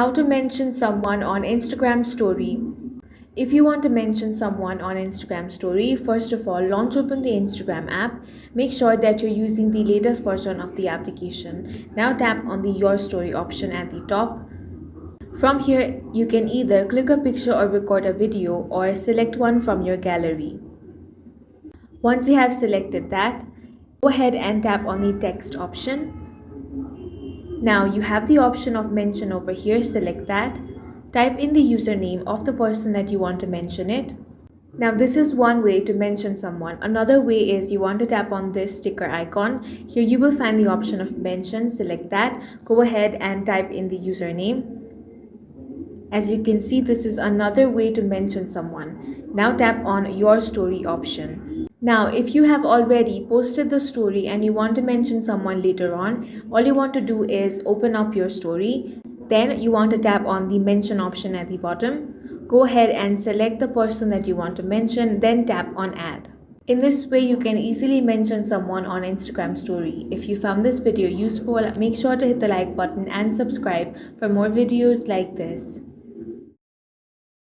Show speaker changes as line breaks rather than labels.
How to mention someone on Instagram story. If you want to mention someone on Instagram story, first of all, launch open the Instagram app. Make sure that you're using the latest version of the application. Now tap on the Your Story option at the top. From here, you can either click a picture or record a video or select one from your gallery. Once you have selected that, go ahead and tap on the text option. Now you have the option of mention over here, select that. Type in the username of the person that you want to mention it. Now this is one way to mention someone. Another way is you want to tap on this sticker icon. Here you will find the option of mention, select that. Go ahead and type in the username. As you can see, this is another way to mention someone. Now tap on Your Story option. Now, if you have already posted the story and you want to mention someone later on, all you want to do is open up your story. Then you want to tap on the mention option at the bottom. Go ahead and select the person that you want to mention, then tap on add. In this way, you can easily mention someone on Instagram story. If you found this video useful, make sure to hit the like button and subscribe for more videos like this.